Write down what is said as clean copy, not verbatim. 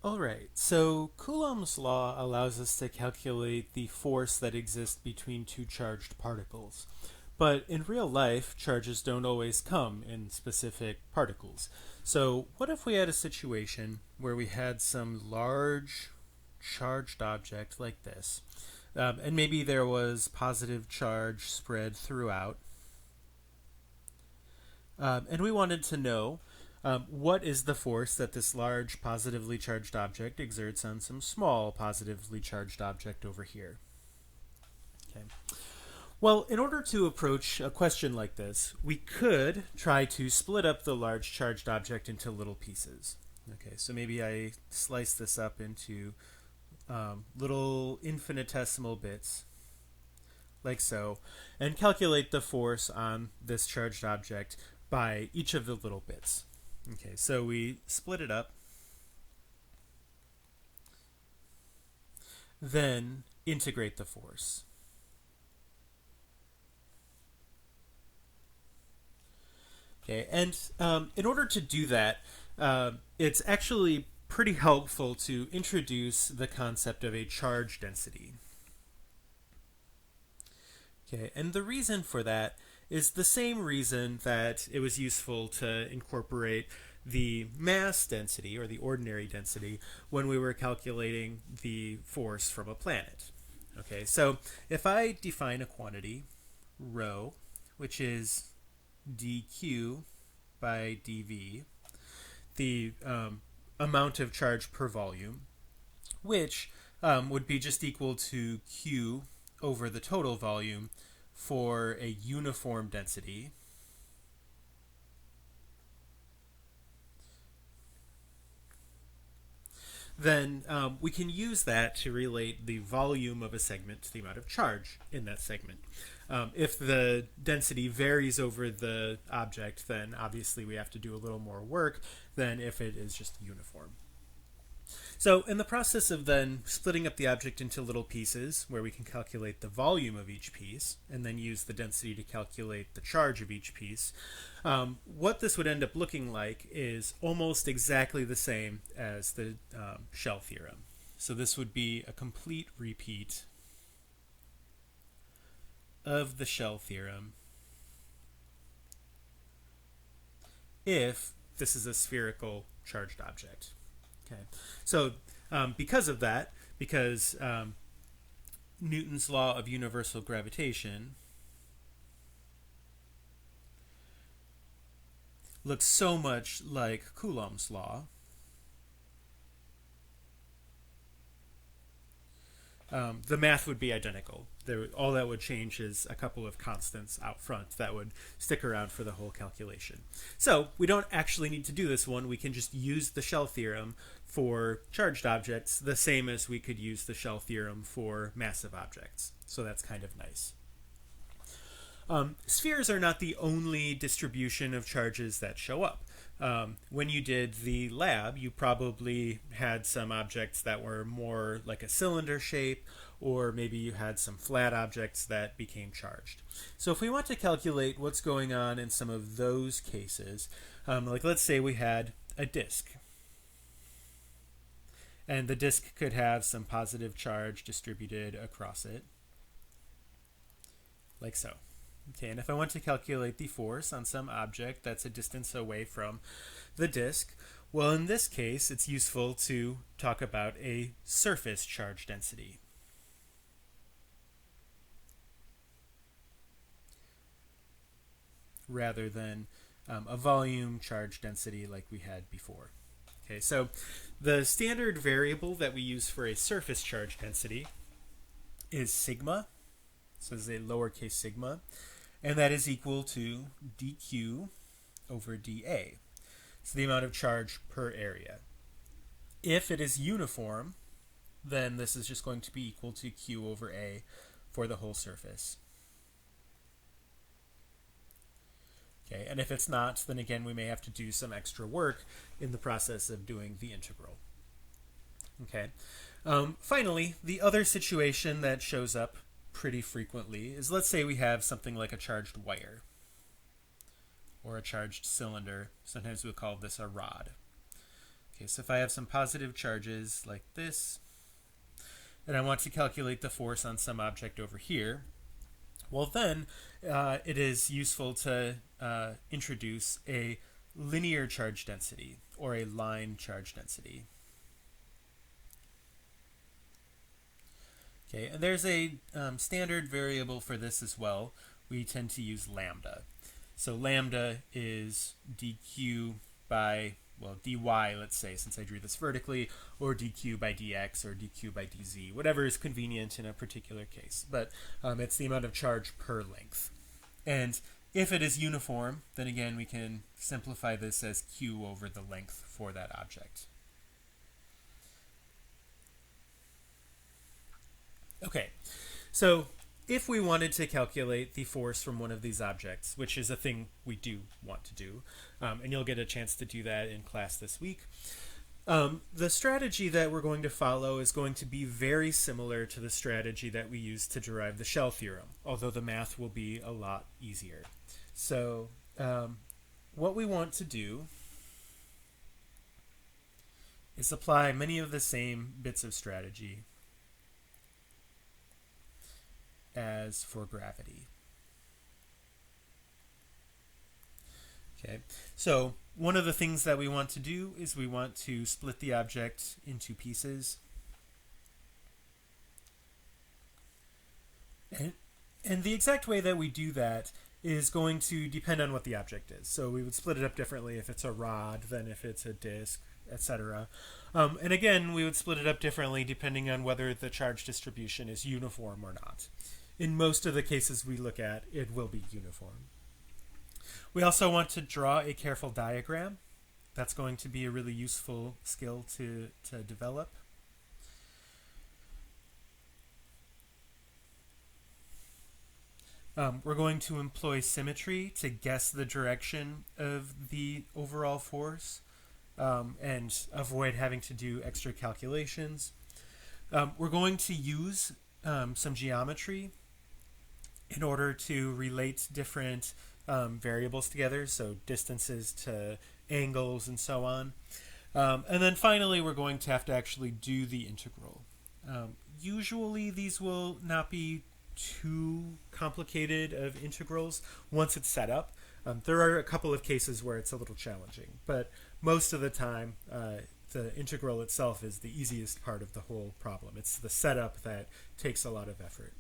Alright, so Coulomb's law allows us to calculate the force that exists between two charged particles. But in real life, charges don't always come in specific particles. So, what if we had a situation where we had some large charged object like this, and maybe there was positive charge spread throughout, and we wanted to know what is the force that this large positively charged object exerts on some small positively charged object over here. Okay. Well, in order to approach a question like this, we could try to split up the large charged object into little pieces. Okay, so maybe I slice this up into little infinitesimal bits, like so, and calculate the force on this charged object by each of the little bits. Okay, so we split it up, then integrate the force. Okay, and in order to do that, it's actually pretty helpful to introduce the concept of a charge density. Okay, and the reason for that is the same reason that it was useful to incorporate the mass density or the ordinary density when we were calculating the force from a planet. Okay, so if I define a quantity, rho, which is dq by dv, the amount of charge per volume, which would be just equal to q over the total volume for a uniform density. Then we can use that to relate the volume of a segment to the amount of charge in that segment. If the density varies over the object, then obviously we have to do a little more work than if it is just uniform. So in the process of then splitting up the object into little pieces, where we can calculate the volume of each piece, and then use the density to calculate the charge of each piece, what this would end up looking like is almost exactly the same as the shell theorem. So this would be a complete repeat of the shell theorem if this is a spherical charged object. Okay, so because of that, because Newton's law of universal gravitation looks so much like Coulomb's law, the math would be identical. All that would change is a couple of constants out front that would stick around for the whole calculation. So we don't actually need to do this one. We can just use the shell theorem for charged objects the same as we could use the shell theorem for massive objects. So that's kind of nice. Spheres are not the only distribution of charges that show up. When you did the lab, you probably had some objects that were more like a cylinder shape, or maybe you had some flat objects that became charged. So if we want to calculate what's going on in some of those cases, like let's say we had a disk, and the disk could have some positive charge distributed across it, like so. Okay, and if I want to calculate the force on some object that's a distance away from the disk, well, in this case, it's useful to talk about a surface charge density. Rather than a volume charge density like we had before. Okay, so the standard variable that we use for a surface charge density is sigma. So this is a lowercase sigma. And that is equal to dq over dA. So the amount of charge per area. If it is uniform, then this is just going to be equal to q over a for the whole surface. Okay, and if it's not, then again we may have to do some extra work in the process of doing the integral. Okay. Finally, the other situation that shows up pretty frequently is, let's say we have something like a charged wire or a charged cylinder. Sometimes we'll call this a rod. Okay, so if I have some positive charges like this, and I want to calculate the force on some object over here, well then it is useful to introduce a linear charge density or a line charge density. Okay, and there's a standard variable for this as well. We tend to use lambda. So lambda is dq by, well, dy, let's say, since I drew this vertically, or dq by dx or dq by dz, whatever is convenient in a particular case. But it's the amount of charge per length. And if it is uniform, then again, we can simplify this as q over the length for that object. Okay, so if we wanted to calculate the force from one of these objects, which is a thing we do want to do, and you'll get a chance to do that in class this week, the strategy that we're going to follow is going to be very similar to the strategy that we used to derive the shell theorem, although the math will be a lot easier. So what we want to do is apply many of the same bits of strategy as for gravity. Okay, so one of the things that we want to do is we want to split the object into pieces. And the exact way that we do that is going to depend on what the object is. So we would split it up differently if it's a rod than if it's a disk, etc. And again, we would split it up differently depending on whether the charge distribution is uniform or not. In most of the cases we look at, it will be uniform. We also want to draw a careful diagram. That's going to be a really useful skill to develop. We're going to employ symmetry to guess the direction of the overall force and avoid having to do extra calculations. We're going to use some geometry in order to relate different variables together, so distances to angles and so on. And then finally, we're going to have to actually do the integral. Usually these will not be too complicated of integrals once it's set up. There are a couple of cases where it's a little challenging, but most of the time the integral itself is the easiest part of the whole problem. It's the setup that takes a lot of effort.